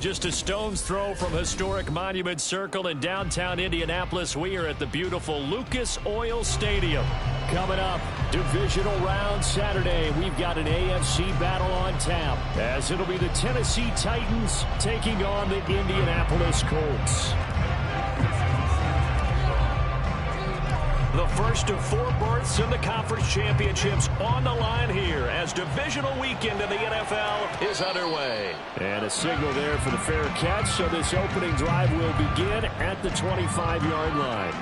Just a stone's throw from historic Monument Circle in downtown Indianapolis. We are at the beautiful Lucas Oil Stadium. Coming up, divisional round Saturday. We've got an AFC battle on tap, as it'll be the Tennessee Titans taking on the Indianapolis Colts. The first of 4 berths in the conference championships on the line here as divisional weekend in the NFL is underway. And a signal there for the fair catch, so this opening drive will begin at the 25-yard line.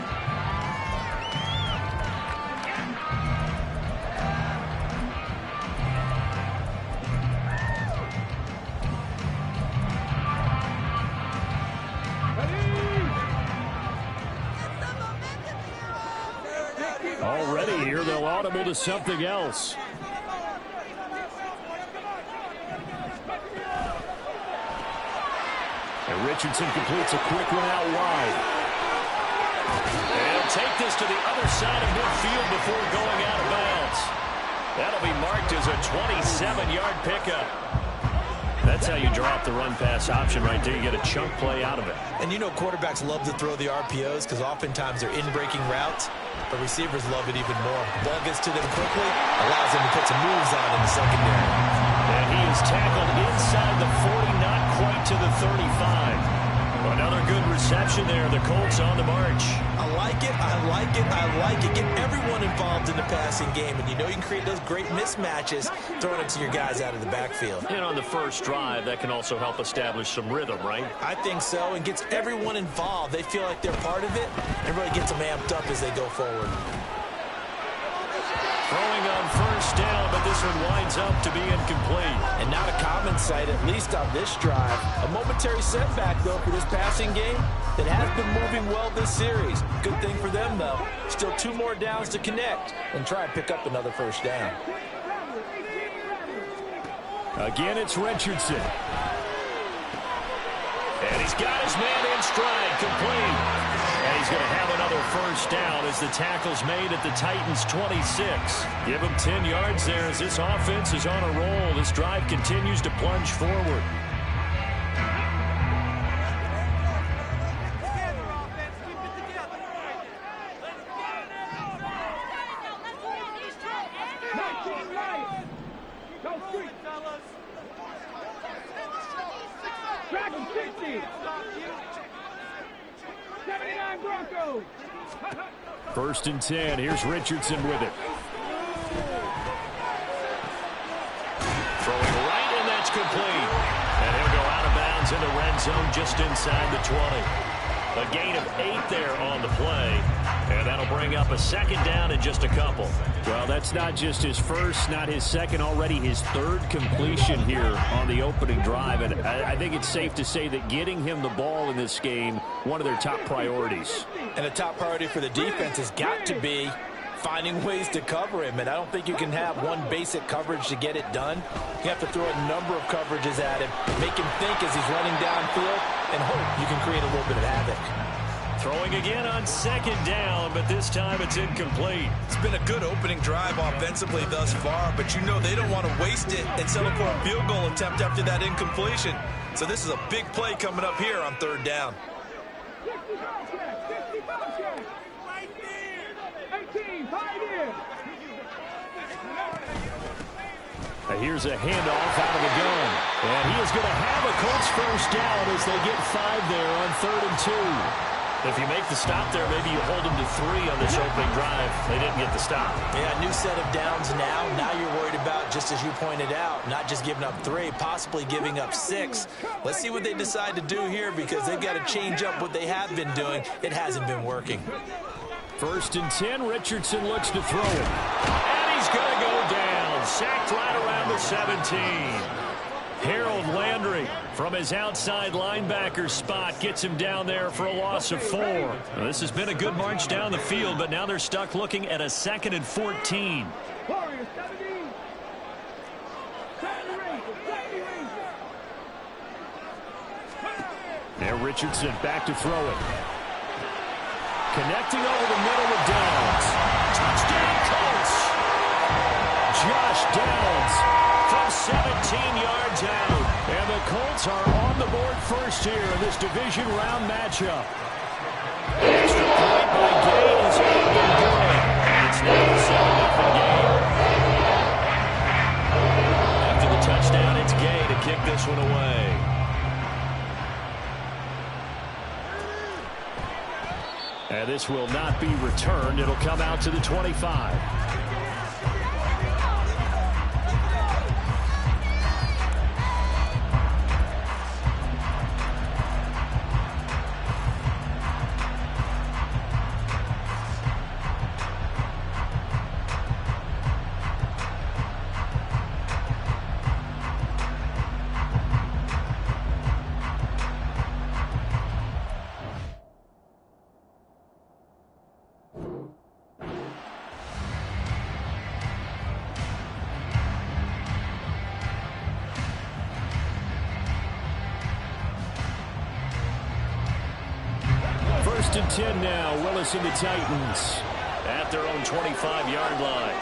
Already here, they'll audible to something else. And Richardson completes a quick one out wide. And he'll take this to the other side of midfield before going out of bounds. That'll be marked as a 27-yard pickup. That's how you draw up the run-pass option right there. You get a chunk play out of it. And you know quarterbacks love to throw the RPOs because oftentimes they're in-breaking routes. But receivers love it even more. Ball gets to them quickly, allows them to put some moves on in the secondary. And he is tackled inside the 40, not quite to the 35. Another good reception there. The Colts on the march. I like it, I like it, I like it. Get everyone involved in the passing game. And you know you can create those great mismatches throwing it to your guys out of the backfield. And on the first drive, that can also help establish some rhythm, right? I think so, and gets everyone involved. They feel like they're part of it, and really gets them amped up as they go forward. Throwing on first down, but this one winds up to be incomplete. And not a common sight, at least on this drive. A momentary setback, though, for this passing game that has been moving well this series. Good thing for them, though. Still 2 more downs to connect and try and pick up another first down. Again, it's Richardson. And he's got his man in stride, complete. And he's going to have another first down as the tackle's made at the Titans' 26. Give him 10 yards there as this offense is on a roll. This drive continues to plunge forward. First and 10. Here's Richardson with it. Throwing right, and that's complete. And he'll go out of bounds in the red zone just inside the 20. A gain of 8 there on the play. And that'll bring up a second down in just a couple. Well, that's not just his first, not his second, already his 3rd completion here on the opening drive. And I think it's safe to say that getting him the ball in this game, one of their top priorities. And a top priority for the defense has got to be finding ways to cover him. And I don't think you can have one basic coverage to get it done. You have to throw a number of coverages at him, make him think as he's running downfield, and hope you can create a little bit of havoc. Throwing again on second down, but this time it's incomplete. It's been a good opening drive offensively thus far, but you know they don't want to waste it and settle for a field goal attempt after that incompletion. So this is a big play coming up here on 3rd down. Here's a handoff out of the gun. And he is going to have a Colts first down as they get 5 there on 3rd and 2. If you make the stop there, maybe you hold them to 3 on this opening drive. They didn't get the stop. Yeah, new set of downs now. Now you're worried about, just as you pointed out, not just giving up 3, possibly giving up 6. Let's see what they decide to do here because they've got to change up what they have been doing. It hasn't been working. First and 10, Richardson looks to throw it. And he's going to go down. Sacked right around the 17. Harold Landry from his outside linebacker spot gets him down there for a loss of 4. Now, this has been a good march down the field, but now they're stuck looking at a 2nd and 14. Now Richardson back to throw it. Connecting over the middle with Downs. Touchdown Colts! Josh Downs from 17 yards out. And the Colts are on the board first here in this division round matchup. Extra point by Gay is up and good. It's now a 7-0 game. After the touchdown, it's Gay to kick this one away. And this will not be returned. It'll come out to the 25. First and 10 now. Willis and the Titans at their own 25-yard line.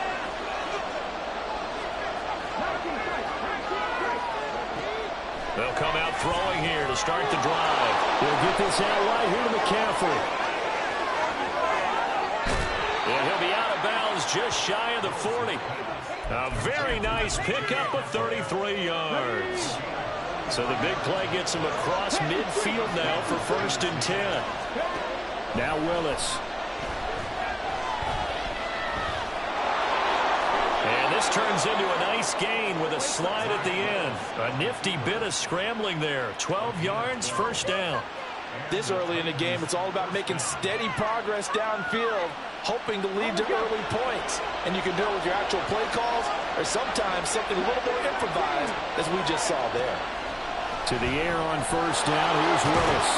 They'll come out throwing here to start the drive. They'll get this out right here to McCaffrey. And he'll be out of bounds just shy of the 40. A very nice pickup of 33 yards. So the big play gets him across midfield now for first and 10. Now Willis. And this turns into a nice gain with a slide at the end. A nifty bit of scrambling there. 12 yards, first down. This early in the game, it's all about making steady progress downfield, hoping to lead to early points. And you can do it with your actual play calls or sometimes something a little more improvised, as we just saw there. To the air on first down. Here's Willis.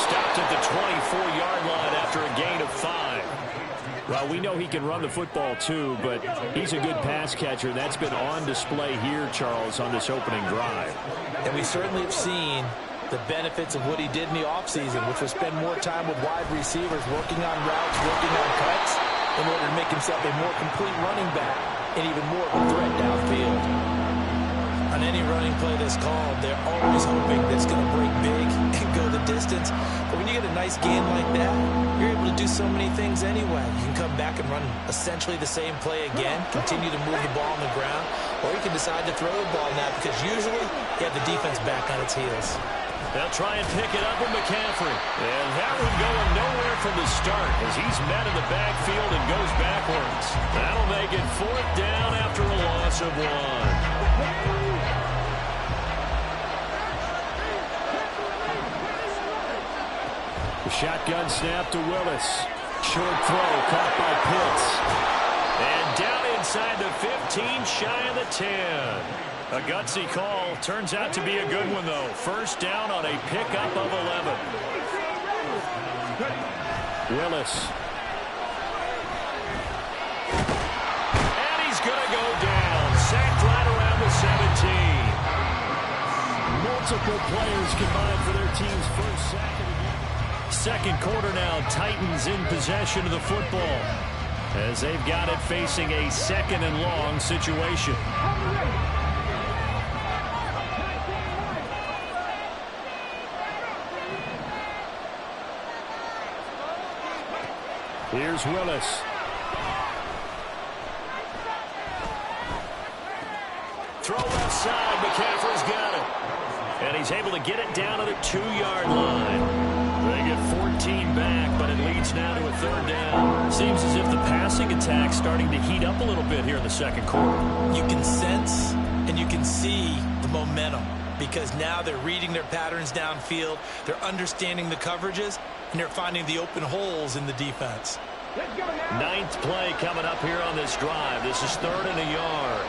Stopped at the 24-yard line after a gain of 5. Well, we know he can run the football too, but he's a good pass catcher. That's been on display here, Charles, on this opening drive. And we certainly have seen the benefits of what he did in the offseason, which was spend more time with wide receivers, working on routes, working on cuts, in order to make himself a more complete running back and even more of a threat downfield. On any running play that's called, they're always hoping that it's going to break big and go the distance. But when you get a nice game like that, you're able to do so many things anyway. You can come back and run essentially the same play again, continue to move the ball on the ground, or you can decide to throw the ball now because usually you have the defense back on its heels. They'll try and pick it up with McCaffrey. And that one going nowhere from the start as he's met in the backfield and goes backwards. That'll make it fourth down after a loss of 1. The shotgun snap to Willis. Short throw caught by Pitts. And down inside the 15, shy of the 10. A gutsy call. Turns out to be a good one, though. First down on a pickup of 11. Willis. And he's going to go down. Sacked right around the 17. Multiple players combined for their team's first sack of the game. Second quarter now, Titans in possession of the football as they've got it facing a second and long situation. Here's Willis. Throw left side, McCaffrey's got it. And he's able to get it down to the 2-yard line. They get 14 back, but it leads now to a third down. Seems as if the passing attack's starting to heat up a little bit here in the second quarter. You can sense and you can see the momentum because now they're reading their patterns downfield, they're understanding the coverages, and they're finding the open holes in the defense. Ninth play coming up here on this drive. This is 3rd and a yard.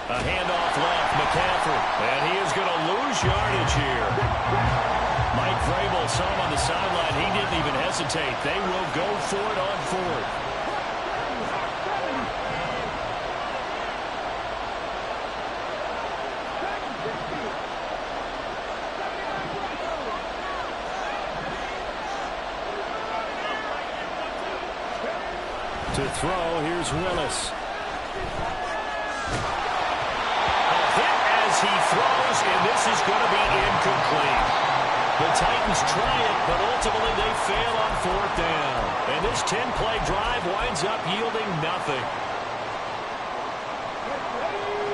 A handoff left, McCaffrey, and he is going to lose yardage here. Mike Vrabel saw him on the sideline. He didn't even hesitate. They will go for it on 4th. To throw, here's Willis. A hit as he throws, and this is going to be incomplete. The Titans try it, but ultimately they fail on 4th down. And this 10-play drive winds up yielding nothing.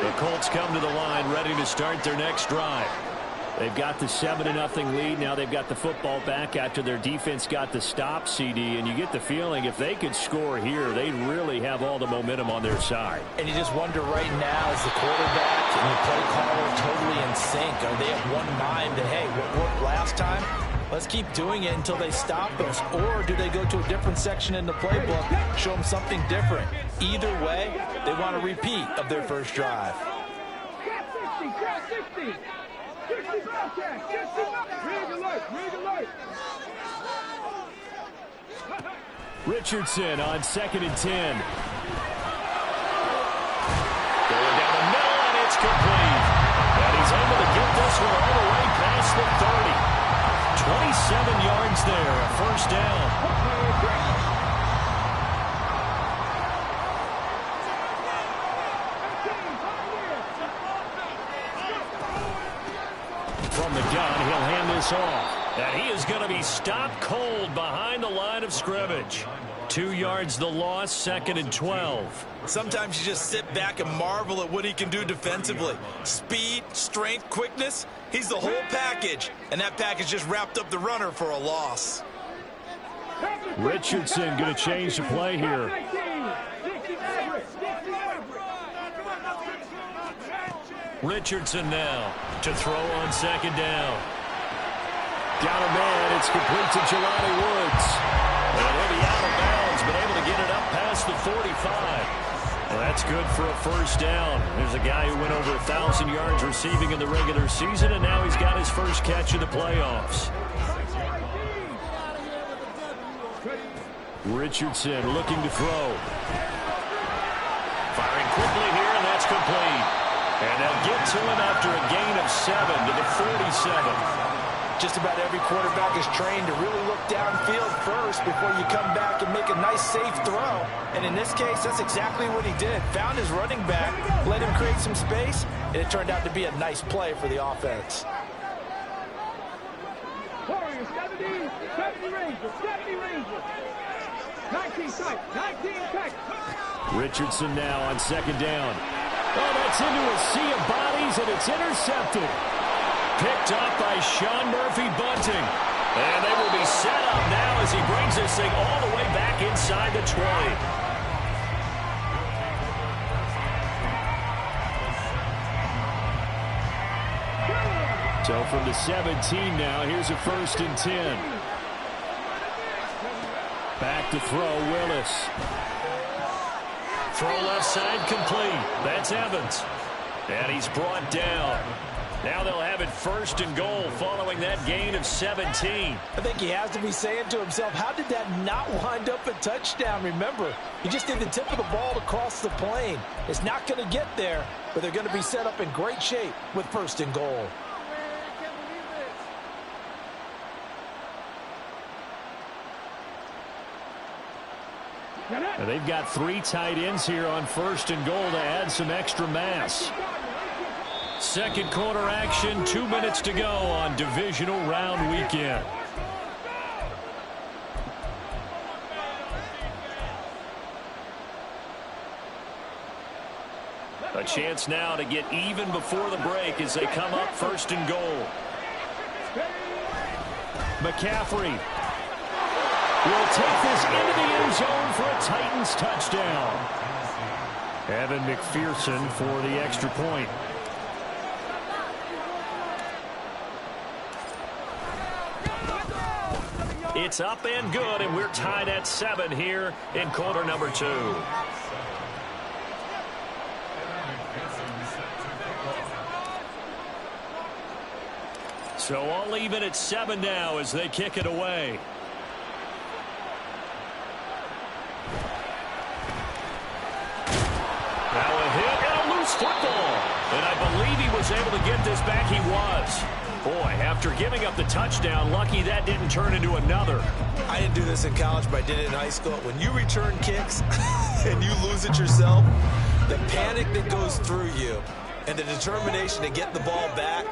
The Colts come to the line ready to start their next drive. They've got the 7-0 lead. Now they've got the football back after their defense got the stop, CD. And you get the feeling if they could score here, they really have all the momentum on their side. And you just wonder right now, is the quarterback and the play caller totally in sync? Are they of one mind that, hey, what worked last time? Let's keep doing it until they stop us. Or do they go to a different section in the playbook, show them something different? Either way, they want a repeat of their first drive. Richardson on 2nd and 10. Going down the middle, and it's complete. And he's able to get this one all the way past the 30. 27 yards there, a first down. From the gun, he'll hand this off. And he is going to be stopped cold behind the line of scrimmage. 2 yards the loss, 2nd and 12. Sometimes you just sit back and marvel at what he can do defensively. Speed, strength, quickness. He's the whole package. And that package just wrapped up the runner for a loss. Richardson going to change the play here. Richardson now to throw on 2nd down. Down a man, it's complete to Jelani Woods. And he'll be out of bounds, but able to get it up past the 45. Well, that's good for a first down. There's a guy who went over 1,000 yards receiving in the regular season, and now he's got his first catch in the playoffs. Richardson looking to throw. Firing quickly here, and that's complete. And they'll get to him after a gain of 7 to the 47. Just about every quarterback is trained to really look downfield first before you come back and make a nice, safe throw. And in this case, that's exactly what he did. Found his running back, let him create some space, and it turned out to be a nice play for the offense. 70 Rangers, 70 Rangers. 19 tight, 19 tight. Richardson now on 2nd down. Oh, that's into a sea of bodies, and it's intercepted. Picked up by Sean Murphy-Bunting. And they will be set up now as he brings this thing all the way back inside the 20. So from the 17 now, here's a 1st and 10. Back to throw, Willis. Throw left side complete. That's Evans. And he's brought down. Now they'll have it 1st and goal following that gain of 17. I think he has to be saying to himself, how did that not wind up a touchdown? Remember, he just did the tip of the ball to cross the plane. It's not going to get there, but they're going to be set up in great shape with 1st and goal. Now they've got 3 tight ends here on 1st and goal to add some extra mass. Second quarter action, 2 minutes to go on divisional round weekend. A chance now to get even before the break as they come up 1st and goal. McCaffrey will take this into the end zone for a Titans touchdown. Evan McPherson for the extra point. It's up and good, and we're tied at 7 here in quarter number 2. So all even at 7 now as they kick it away. Now a hit and a loose football. And I believe he was able to get this back. He was. Boy, after giving up the touchdown, lucky that didn't turn into another. I didn't do this in college, but I did it in high school. When you return kicks and you lose it yourself, the panic that goes through you and the determination to get the ball back,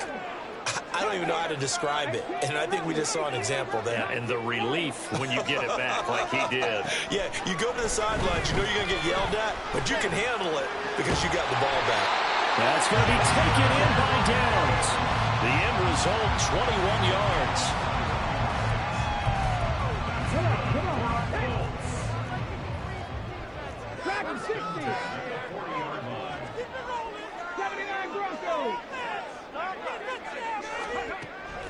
I don't even know how to describe it. And I think we just saw an example there. Yeah, and the relief when you get it back like he did. Yeah, you go to the sidelines, you know you're going to get yelled at, but you can handle it because you got the ball back. That's going to be taken in by Downs. The end result, 21 yards. Back and 60. 79 Broncos.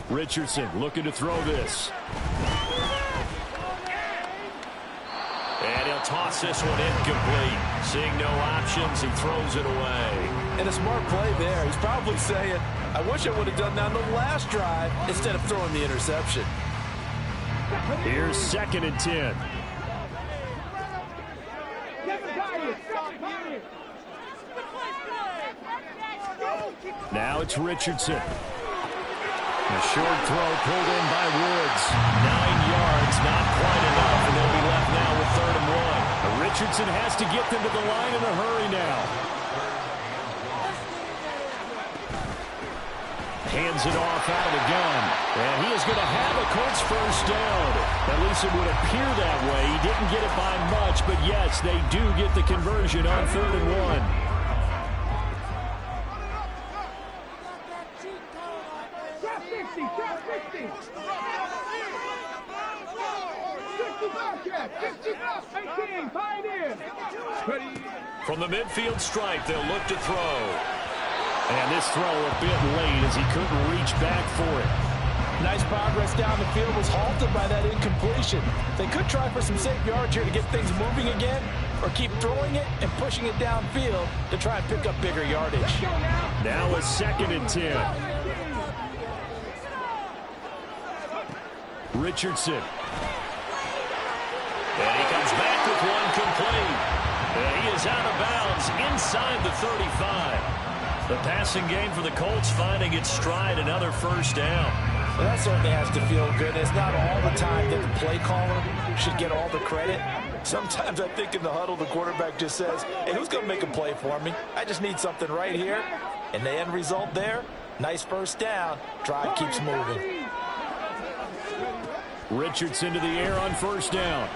Richardson looking to throw this. And he'll toss this one incomplete. Seeing no options, he throws it away. And a smart play there. He's probably saying, I wish I would have done that on the last drive instead of throwing the interception. Here's 2nd and 10. Now it's Richardson. A short throw pulled in by Woods. 9 yards, not quite enough, and they'll be left now with 3rd and 1. Richardson has to get them to the line in a hurry now. Hands it off out of the gun. And he is going to have a Colts first down. At least it would appear that way. He didn't get it by much, but yes, they do get the conversion on 3rd and 1. From the midfield stripe, they'll look to throw. And this throw a bit late as he couldn't reach back for it. Nice progress down the field, was halted by that incompletion. They could try for some safe yards here to get things moving again, or keep throwing it and pushing it downfield to try and pick up bigger yardage. Now a 2nd and 10. Richardson. And he comes back with one complete. And he is out of bounds inside the 35. The passing game for the Colts finding its stride, another first down. Well, that certainly has to feel good. It's not all the time that the play caller should get all the credit. Sometimes I think in the huddle the quarterback just says, hey, who's going to make a play for me? I just need something right here. And the end result there, nice first down. Drive keeps moving. Richardson to the air on first down.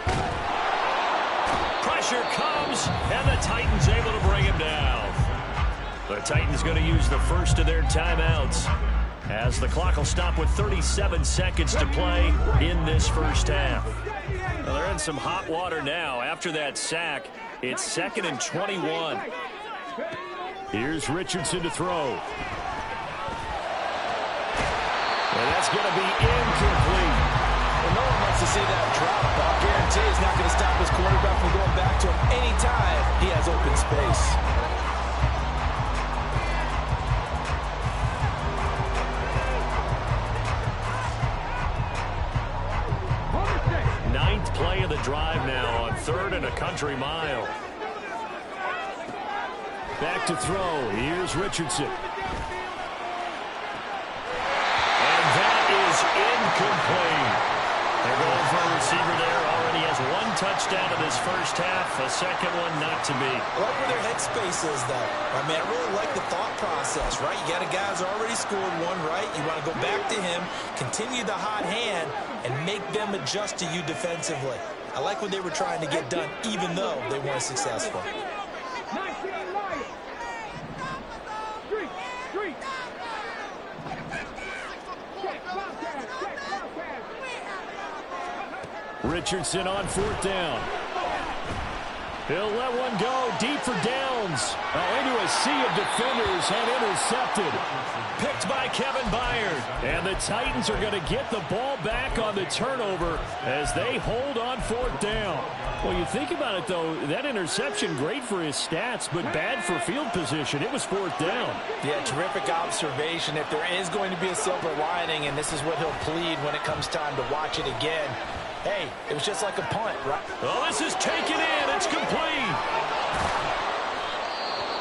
Pressure comes, and the Titans able to bring him down. The Titans going to use the first of their timeouts as the clock will stop with 37 seconds to play in this first half. Well, they're in some hot water now. After that sack, it's 2nd and 21. Here's Richardson to throw. And that's going to be incomplete. Well, no one wants to see that drop. I'll guarantee it's not going to stop his quarterback from going back to him anytime he has open space. Ninth play of the drive now on 3rd and a country mile. Back to throw. Here's Richardson. And that is incomplete. They're going for a receiver there. Already has one touchdown in this first half. A second one not to be. I like where their headspace is, though. I mean, I really like the thought process, right? You got a guy who's already scored one, right? You want to go back to him, continue the hot hand, and make them adjust to you defensively. I like what they were trying to get done, even though they weren't successful. 19 Lions. Street. Richardson on 4th down. He'll let one go deep for Downs. Into a sea of defenders and intercepted. Picked by Kevin Byard. And the Titans are going to get the ball back on the turnover as they hold on 4th down. Well, you think about it, though, that interception, great for his stats, but bad for field position. It was 4th down. Yeah, terrific observation. If there is going to be a silver lining, and this is what he'll plead when it comes time to watch it again, hey, it was just like a punt, right? Oh, this is taken in. It's complete.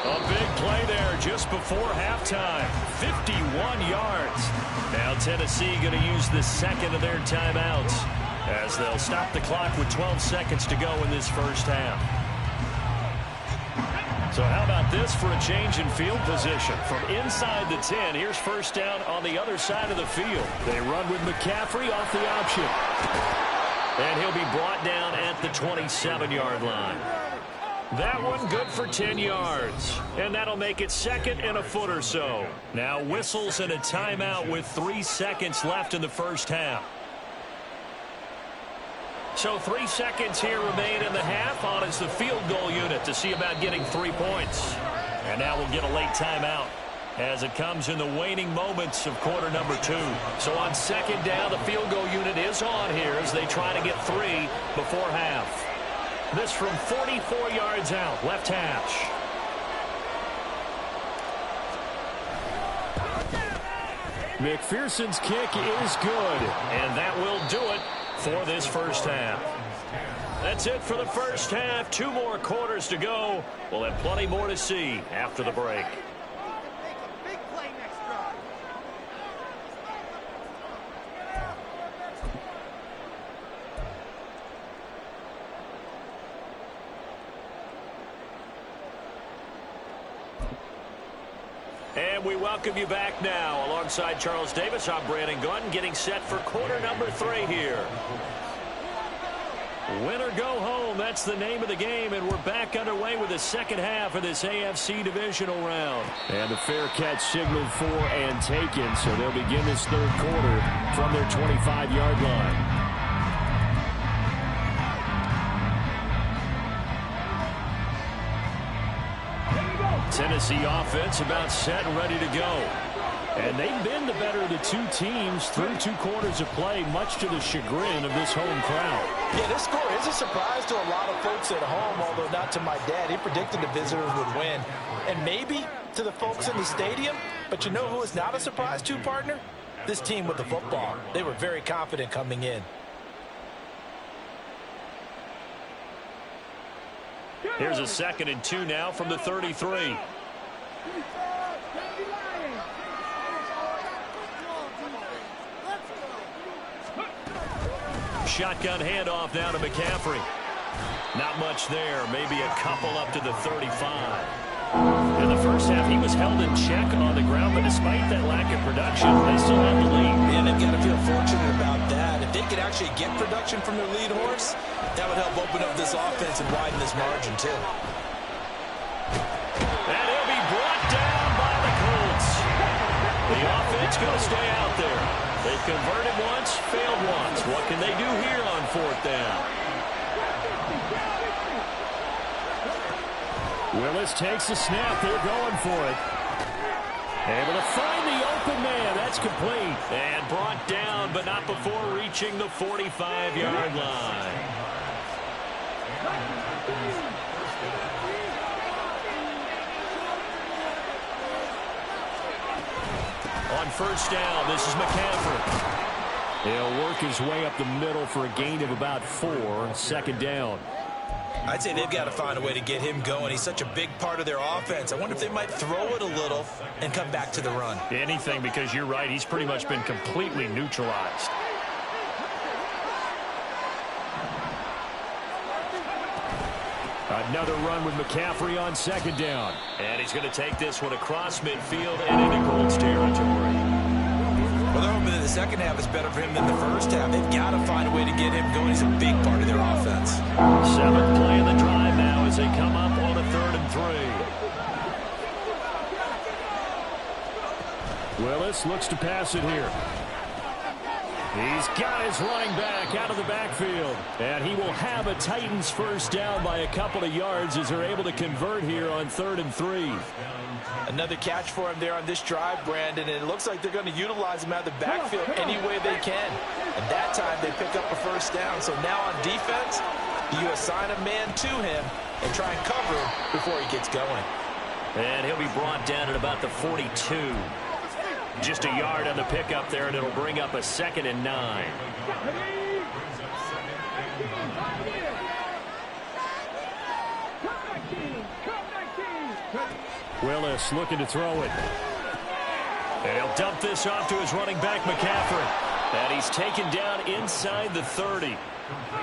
A A big play there just before halftime. 51 yards. Now Tennessee going to use the second of their timeouts as they'll stop the clock with 12 seconds to go in this first half. So how about this for a change in field position? From inside the 10, here's first down on the other side of the field. They run with McCaffrey off the option. And he'll be brought down at the 27-yard line. That one good for 10 yards. And that'll make it second and a foot or so. Now whistles and a timeout with 3 seconds left in the first half. So 3 seconds here remain in the half on as the field goal unit to see about getting 3 points. And now we'll get a late timeout as it comes in the waning moments of quarter number 2. So on second down, the field goal unit is on here as they try to get 3 before half. This from 44 yards out, left hash. McPherson's kick is good, and that will do it for this first half. That's it for the first half. 2 more quarters to go. We'll have plenty more to see after the break. And we welcome you back now. Alongside Charles Davis, I'm Brandon Gunn, getting set for quarter number 3 here. Win or go home, that's the name of the game, and we're back underway with the second half of this AFC divisional round. And the fair catch signaled for and taken, so they'll begin this third quarter from their 25-yard line. Tennessee offense about set and ready to go. And they've been the better of the 2 teams through 2 quarters of play, much to the chagrin of this home crowd. Yeah, this score is a surprise to a lot of folks at home, although not to my dad. He predicted the visitors would win. And maybe to the folks in the stadium, but you know who is not a surprise to, partner? This team with the football. They were very confident coming in. Here's a 2nd and 2 now from the 33. Shotgun handoff now to McCaffrey. Not much there. Maybe a couple up to the 35. In the first half, he was held in check on the ground, but despite that lack of production, they still have the lead. And they've got to feel fortunate about that. If they could actually get production from their lead horse, that would help open up this offense and widen this margin, too. And he'll be brought down by the Colts. The offense going to stay out there. They've converted once, failed once. What can they do here on 4th down? Willis takes the snap. They're going for it. Able to find the open man. That's complete. And brought down, but not before reaching the 45-yard line. On first down, this is McCaffrey. He'll work his way up the middle for a gain of about 4. 2nd down. I'd say they've got to find a way to get him going. He's such a big part of their offense. I wonder if they might throw it a little and come back to the run. Anything, because you're right. He's pretty much been completely neutralized. Another run with McCaffrey on 2nd down. And he's going to take this one across midfield and into Colts territory. Well, they're hoping that the second half is better for him than the first half. They've got to find a way to get him going. He's a big part of their offense. 7th play of the drive now as they come up on a 3rd and 3. Willis looks to pass it here. He's got his running back out of the backfield. And he will have a Titans first down by a couple of yards as they're able to convert here on 3rd and 3. Another catch for him there on this drive, Brandon, and it looks like they're going to utilize him out of the backfield any way they can. And that time they pick up a first down. So now on defense, you assign a man to him and try and cover him before he gets going. And he'll be brought down at about the 42. Just a yard on the pickup there, and it'll bring up a 2nd and 9. Willis looking to throw it. And he'll dump this off to his running back, McCaffrey. And he's taken down inside the 30.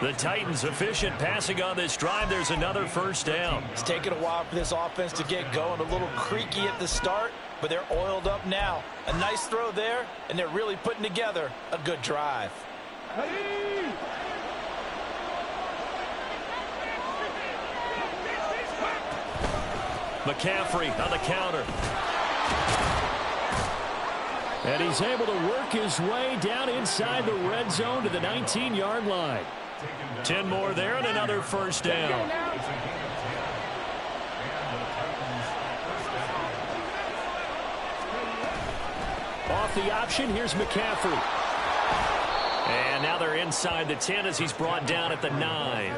The Titans efficient passing on this drive. There's another first down. It's taken a while for this offense to get going. A little creaky at the start, but they're oiled up now. A nice throw there, and they're really putting together a good drive. McCaffrey on the counter. And he's able to work his way down inside the red zone to the 19-yard line. 10 more there and another first down. Off the option, here's McCaffrey. And now they're inside the 10 as he's brought down at the 9.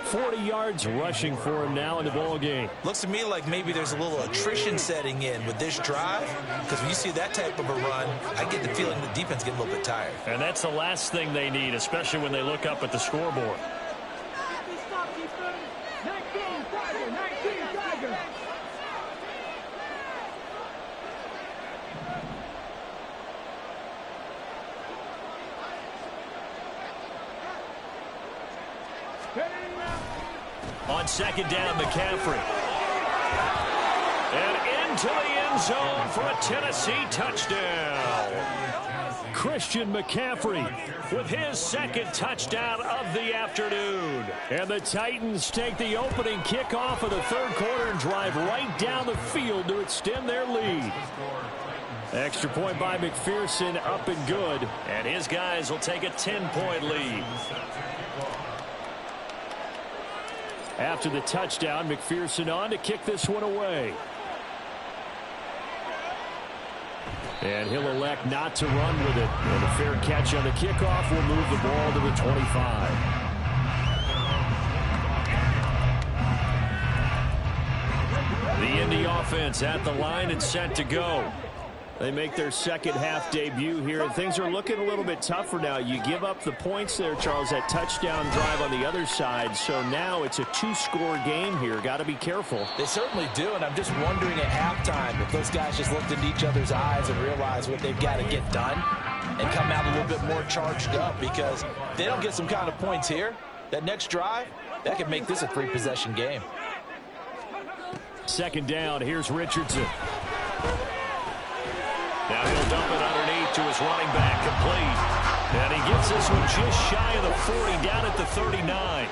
40 yards rushing for him now in the ball game. Looks to me like maybe there's a little attrition setting in with this drive, because when you see that type of a run, I get the feeling the defense getting a little bit tired. And that's the last thing they need, especially when they look up at the scoreboard. 19 Tiger. On second down, McCaffrey. And into the end zone for a Tennessee touchdown. Christian McCaffrey With his second touchdown of the afternoon. And the Titans take the opening kickoff of the third quarter and drive right down the field to extend their lead. Extra point by McPherson, up and good. And his guys will take a 10-point lead. After the touchdown, McPherson on to kick this one away. And he'll elect not to run with it. And a fair catch on the kickoff will move the ball to the 25. The Indy offense at the line and set to go. They make their second half debut here, and things are looking a little bit tougher now. You give up the points there, Charles, that touchdown drive on the other side. So now it's a two-score game here. Got to be careful. They certainly do, and I'm just wondering at halftime if those guys just looked into each other's eyes and realized what they've got to get done and come out a little bit more charged up, because if they don't get some kind of points here, that next drive, that could make this a three-possession game. Second down, here's Richardson. Now he'll dump it underneath to his running back, complete. And he gets this one just shy of the 40, down at the 39.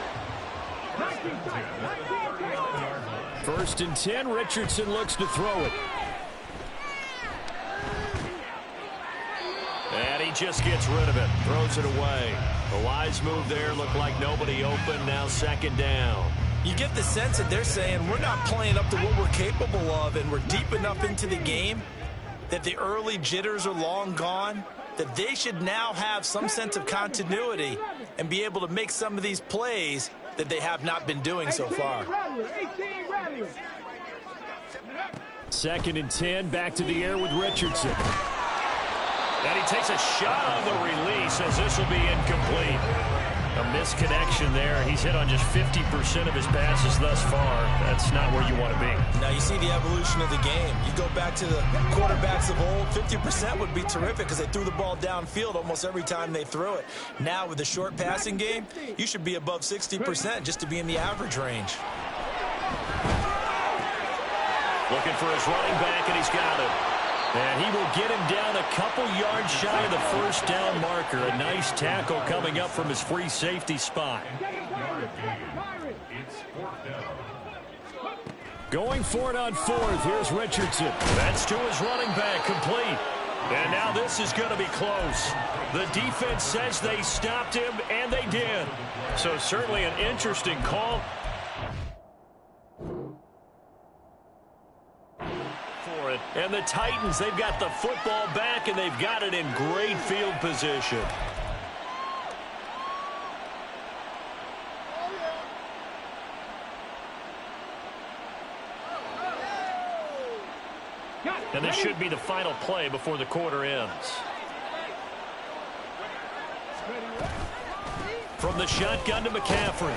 First and 10, Richardson looks to throw it. And he just gets rid of it, throws it away. A wise move there, looked like nobody open, now second down. You get the sense that they're saying we're not playing up to what we're capable of, and we're deep enough into the game that the early jitters are long gone, that they should now have some sense of continuity and be able to make some of these plays that they have not been doing so far. Second and 10, back to the air with Richardson. And he takes a shot on the release as this will be incomplete. A misconnection there. He's hit on just 50% of his passes thus far. That's not where you want to be. Now you see the evolution of the game. You go back to the quarterbacks of old, 50% would be terrific because they threw the ball downfield almost every time they threw it. Now with the short passing game, you should be above 60% just to be in the average range. Looking for his running back, and he's got it. And he will get him down a couple yards shy of the first down marker. A nice tackle coming up from his free safety spot. Going for it on fourth. Here's Richardson. That's to his running back, complete. And now this is going to be close. The defense says they stopped him, and they did. So certainly an interesting call. And the Titans, they've got the football back, and they've got it in great field position. And this should be the final play before the quarter ends. From the shotgun to McCaffrey.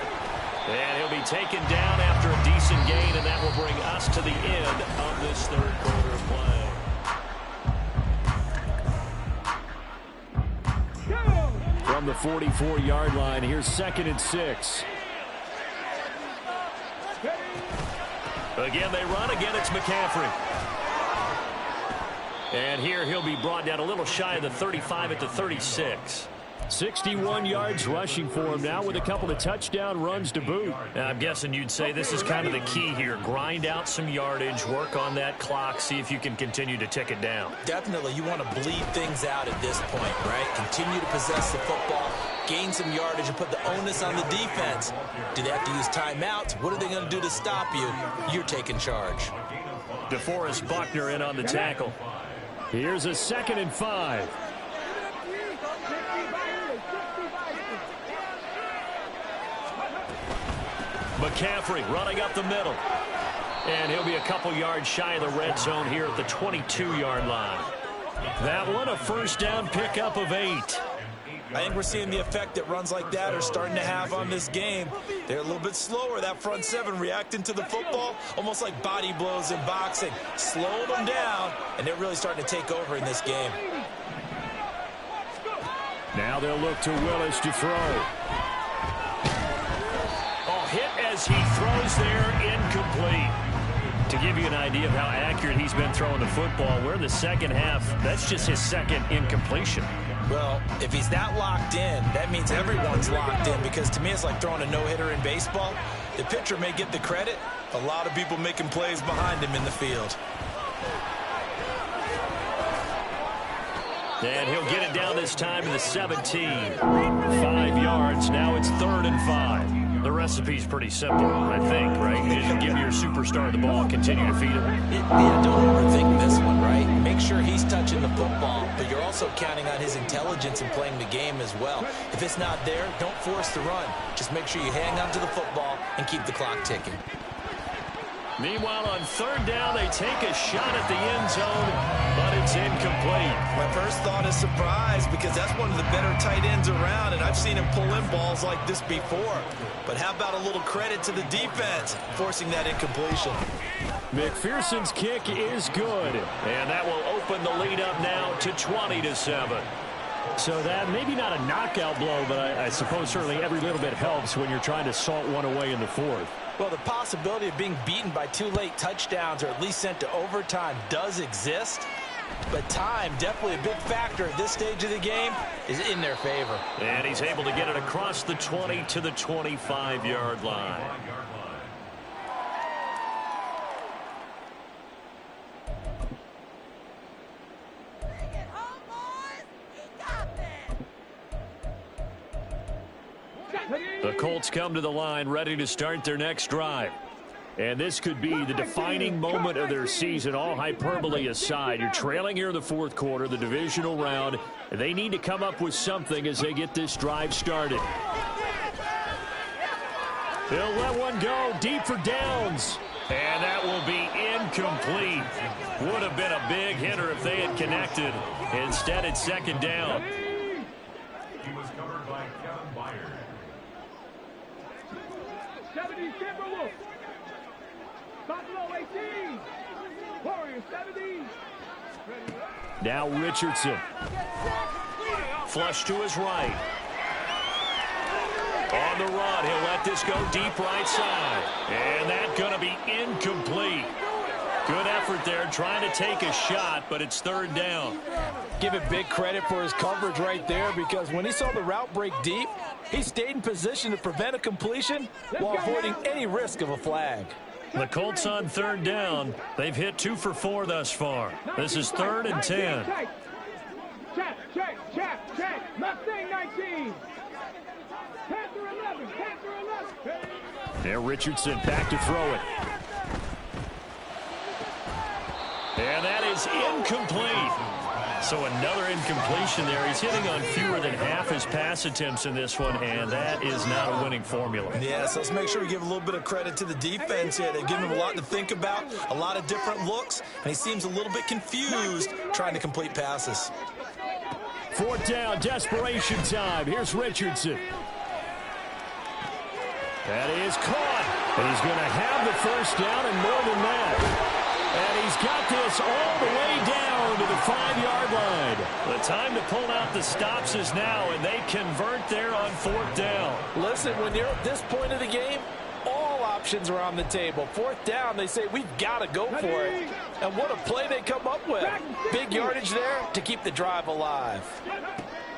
And he'll be taken down after a decent gain, and that will bring us to the end of this third quarter of play. From the 44-yard line, here's 2nd and 6. Again, they run. Again, it's McCaffrey. And here he'll be brought down a little shy of the 35 at the 36. 61 yards rushing for him now with a couple of touchdown runs to boot. Now, I'm guessing you'd say this is kind of the key here. Grind out some yardage, work on that clock, see if you can continue to tick it down. Definitely, you want to bleed things out at this point, right? Continue to possess the football, gain some yardage, and put the onus on the defense. Do they have to use timeouts? What are they going to do to stop you? You're taking charge. DeForest Buckner in on the tackle. Here's a 2nd and 5. McCaffrey running up the middle. And he'll be a couple yards shy of the red zone here at the 22-yard line. That one, a first down pickup of 8. I think we're seeing the effect that runs like that are starting to have on this game. They're a little bit slower, that front seven, reacting to the football, almost like body blows in boxing, slowing them down, and they're really starting to take over in this game. Now they'll look to Willis to throw. Hit as he throws there, incomplete. To give you an idea of how accurate he's been throwing the football, we're in the second half. That's just his second incompletion. Well, if he's that locked in, that means everyone's locked in, because to me it's like throwing a no-hitter in baseball. The pitcher may get the credit. A lot of people making plays behind him in the field. And he'll get it down this time to the 17. 5 yards. Now it's 3rd and 5. The recipe's pretty simple, I think, right? You just give your superstar the ball, continue to feed him. Yeah, don't overthink this one, right? Make sure he's touching the football, but you're also counting on his intelligence in playing the game as well. If it's not there, don't force the run. Just make sure you hang on to the football and keep the clock ticking. Meanwhile, on 3rd down, they take a shot at the end zone, but it's incomplete. My first thought is surprise, because that's one of the better tight ends around, and I've seen him pull in balls like this before. But how about a little credit to the defense forcing that incompletion? McPherson's kick is good. And that will open the lead up now to 20-7. So that maybe not a knockout blow, but I suppose certainly every little bit helps when you're trying to salt one away in the 4th. Well, the possibility of being beaten by 2 late touchdowns or at least sent to overtime does exist. But time, definitely a big factor at this stage of the game, is in their favor. And he's able to get it across the 20 to the 25-yard line. The Colts come to the line ready to start their next drive. And this could be the defining moment of their season, all hyperbole aside. You're trailing here in the 4th quarter, the divisional round. They need to come up with something as they get this drive started. They'll let one go deep for downs. And that will be incomplete. Would have been a big hitter if they had connected. Instead, it's 2nd down. He was covered by Kevin Byard. 70, Timberwolves. Buffalo 18. Warriors 70. Now Richardson. Flush to his right. On the run, he'll let this go deep right side. And that's going to be incomplete. Good effort there, trying to take a shot, but it's 3rd down. Give it big credit for his coverage right there, because when he saw the route break deep, he stayed in position to prevent a completion while avoiding any risk of a flag. The Colts on 3rd down. They've hit 2 for 4 thus far. This is 3rd and 10. Check. Mustang 19. Panther 11. There, Richardson back to throw it. And that is incomplete. So another incompletion there. He's hitting on fewer than half his pass attempts in this one, and that is not a winning formula. Yeah, so let's make sure we give a little bit of credit to the defense here. They've given him a lot to think about, a lot of different looks, and he seems a little bit confused trying to complete passes. 4th down, desperation time. Here's Richardson. That is caught. And he's going to have the first down and more than that. And he's got this all the way down to the 5-yard line. The time to pull out the stops is now, and they convert there on 4th down. Listen, when you're at this point of the game, all options are on the table. 4th down, they say, we've got to go for it. And what a play they come up with. Big yardage there to keep the drive alive.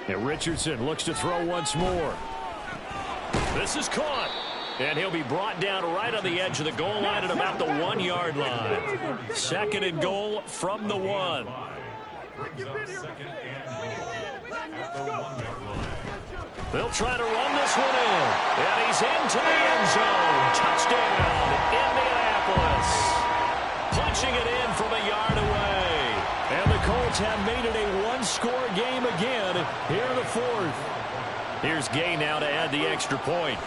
And Richardson looks to throw once more. This is caught. And he'll be brought down right on the edge of the goal line at about the 1-yard line. 2nd and goal from the 1. They'll try to run this one in. And he's into the end zone. Touchdown, Indianapolis. Punching it in from a yard away. And the Colts have made it a one-score game again here in the 4th. Here's Gay now to add the extra point.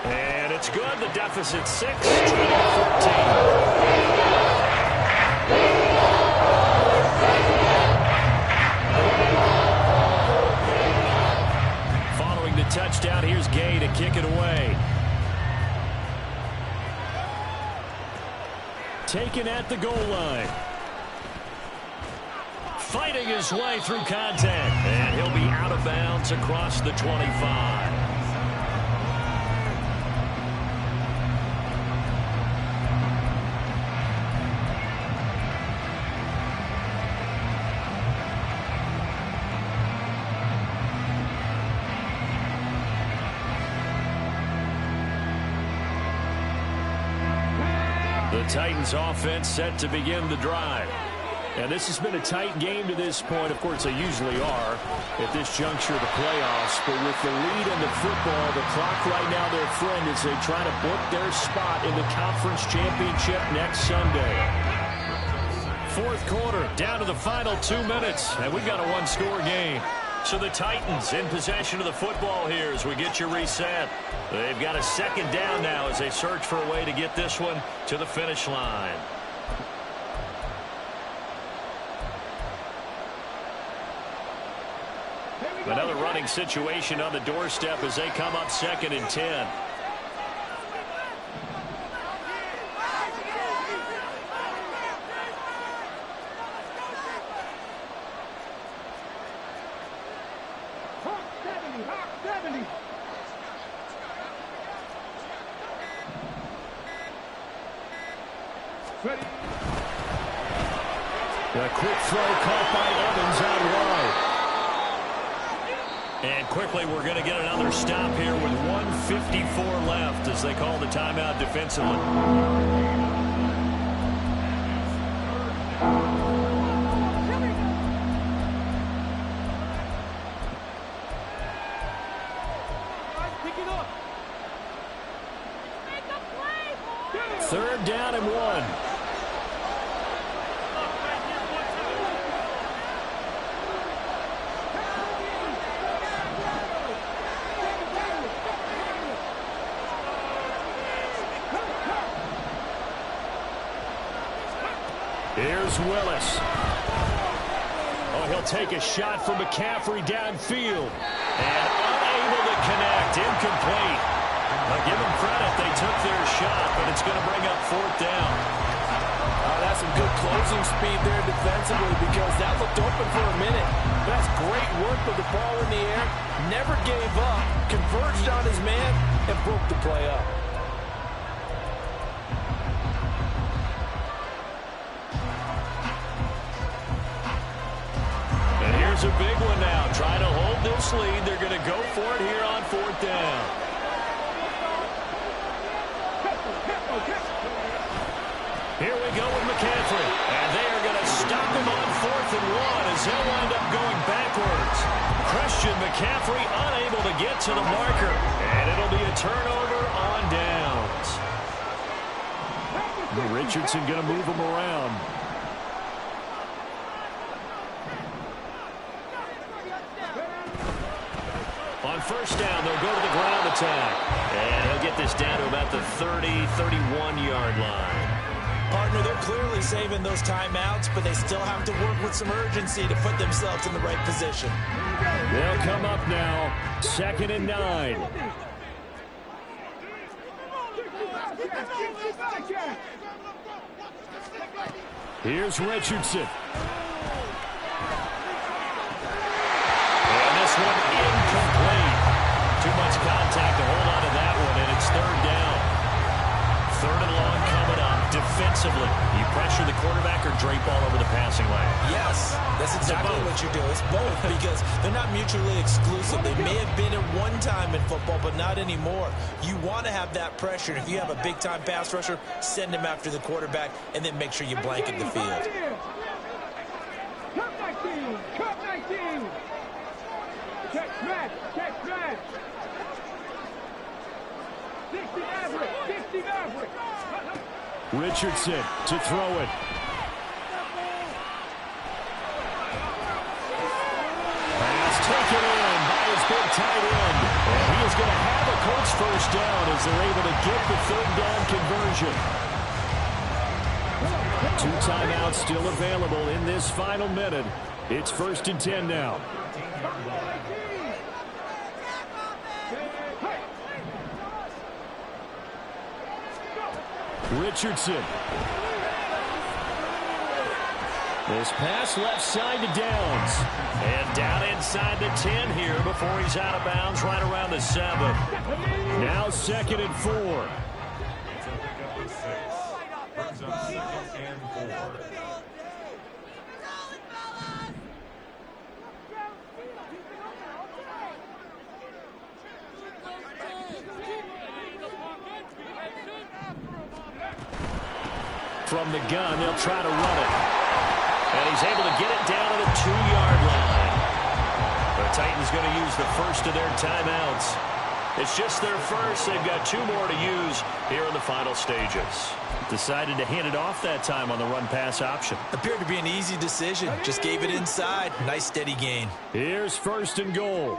And it's good. The deficit 6, 20-14. Following the touchdown, here's Gay to kick it away. Taken at the goal line. Fighting his way through contact. And he'll be out of bounds across the 25. The Titans offense set to begin the drive. And this has been a tight game to this point. Of course, they usually are at this juncture of the playoffs. But with the lead in the football, the clock right now, their friend, as they try to book their spot in the conference championship next Sunday. 4th quarter, down to the final 2 minutes. And we've got a one-score game. So the Titans in possession of the football here as we get you reset. They've got a 2nd down now as they search for a way to get this one to the finish line. Another running situation on the doorstep as they come up 2nd and 10. Ready. A quick throw caught by Evans out wide. And quickly we're going to get another stop here with 1:54 left as they call the timeout defensively. Third down and 1. Here's Willis. Oh, he'll take a shot from McCaffrey downfield. And unable to connect. Incomplete. Now give them credit. They took their shot, but it's going to bring up 4th down. That's some good closing speed there defensively because that looked open for a minute. That's great work with the ball in the air. Never gave up. Converged on his man and broke the play up. And here's a big one now. Trying to hold this lead. They're going to go for it here on 4th down. Here we go with McCaffrey. And they are going to stop him on 4th and 1 as they'll wind up going backwards. Christian McCaffrey unable to get to the marker. And it'll be a turnover on downs. Richardson going to move him around. On 1st down, they'll go to the ground attack. And they'll get this down to about the 30, 31-yard line. Partner, they're clearly saving those timeouts, but they still have to work with some urgency to put themselves in the right position. They'll come up now, 2nd and 9. Here's Richardson. And this one incomplete. Too much contact to hold on to that one, and it's third down. Third and long coming up. Defensively, you pressure the quarterback or drape all over the passing lane? Yes, that's exactly what you do. It's both because they're not mutually exclusive. They may have been at one time in football, but not anymore. You want to have that pressure. If you have a big-time pass rusher, send him after the quarterback, and then make sure you blanket the field. Cut 19! Cut 19! Check smash! Check smash! 60 Maverick! 60 Maverick! Richardson to throw it. Pass taken in by his big tight end. And he is going to have a Colts first down as they're able to get the third down conversion. 2 timeouts still available in this final minute. It's 1st and 10 now. Richardson. This pass left side to Downs. And down inside the 10 here before he's out of bounds right around the 7. Now 2nd and 4. It's a pickup of 6. Brings up 2nd and 4. From the gun, they'll try to run it. And he's able to get it down to the 2-yard line. The Titans going to use the first of their timeouts. It's just their first. They've got 2 more to use here in the final stages. Decided to hand it off that time on the run-pass option. Appeared to be an easy decision. Just gave it inside. Nice steady gain. Here's 1st and goal.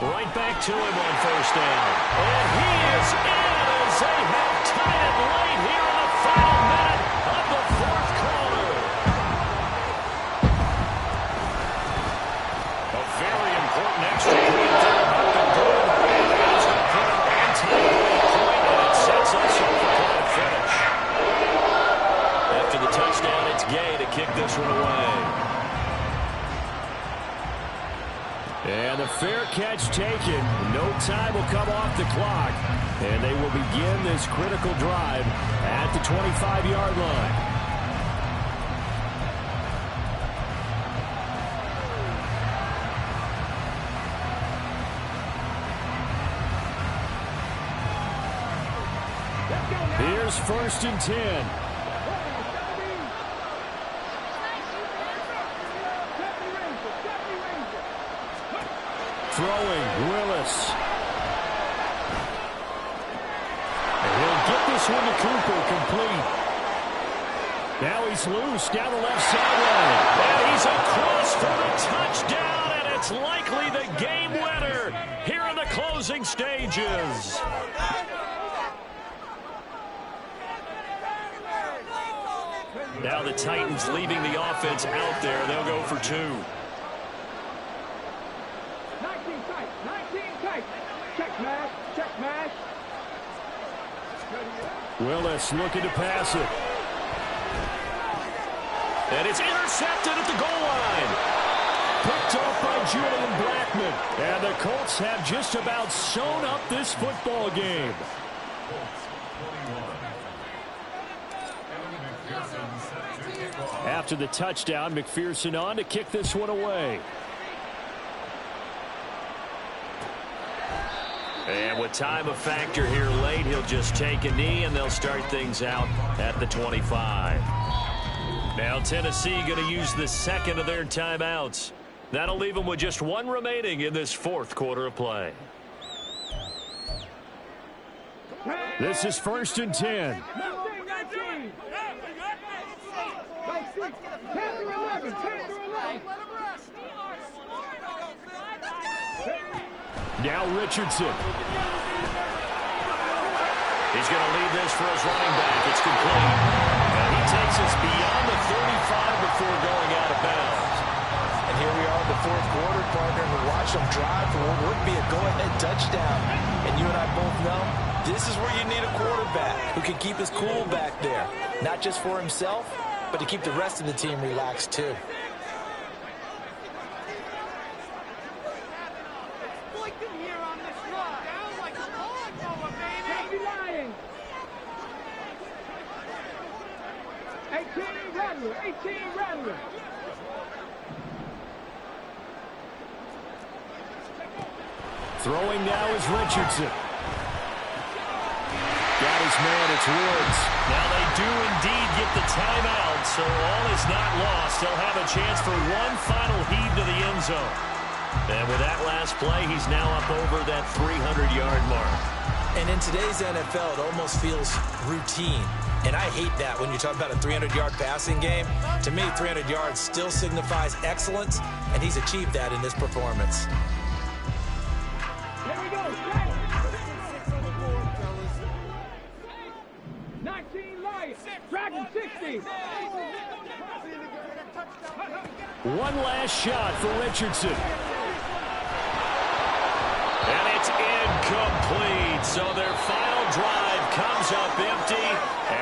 Right back to him on 1st down. And he is in as they have tied it late here in the final minute of the 4th quarter. A very important extra point there. Nothing good. He's going to put up on time point, and it sets us up for quite a finish. After the touchdown, it's Gay to kick this one away. And the fair catch taken. No time will come off the clock. And they will begin this critical drive at the 25-yard line. Here's 1st and 10. Throwing, Willis. And he'll get this one to Cooper, complete. Now he's loose down the left sideline. And he's across for the touchdown, and it's likely the game winner here in the closing stages. Now the Titans leaving the offense out there. They'll go for 2. 19 tight. Check smash. Check smash. Willis looking to pass it. And it's intercepted at the goal line. Picked off by Julian Blackman. And the Colts have just about sewn up this football game. After the touchdown, McPherson on to kick this one away. And with time a factor here late, he'll just take a knee, and they'll start things out at the 25. Now Tennessee going to use the 2nd of their timeouts. That'll leave them with just 1 remaining in this 4th quarter of play. This is 1st and 10. Now Richardson. He's going to lead this for his running back. It's complete. And he takes us beyond the before going out of bounds. And here we are in the fourth quarter, partner, and watch them drive for what would be a go-ahead touchdown. And you and I both know this is where you need a quarterback who can keep his cool back there, not just for himself, but to keep the rest of the team relaxed too. Throwing now is Richardson. Got his man, it's Woods. Now they do indeed get the timeout, so all is not lost. They'll have a chance for one final heave to the end zone. And with that last play, he's now up over that 300-yard mark. And in today's NFL, it almost feels routine. And I hate that when you talk about a 300-yard passing game. To me, 300 yards still signifies excellence, and he's achieved that in this performance. Here we go. 19 Lions. Dragon 60. One last shot for Richardson. And it's incomplete. So their final drive comes up empty. And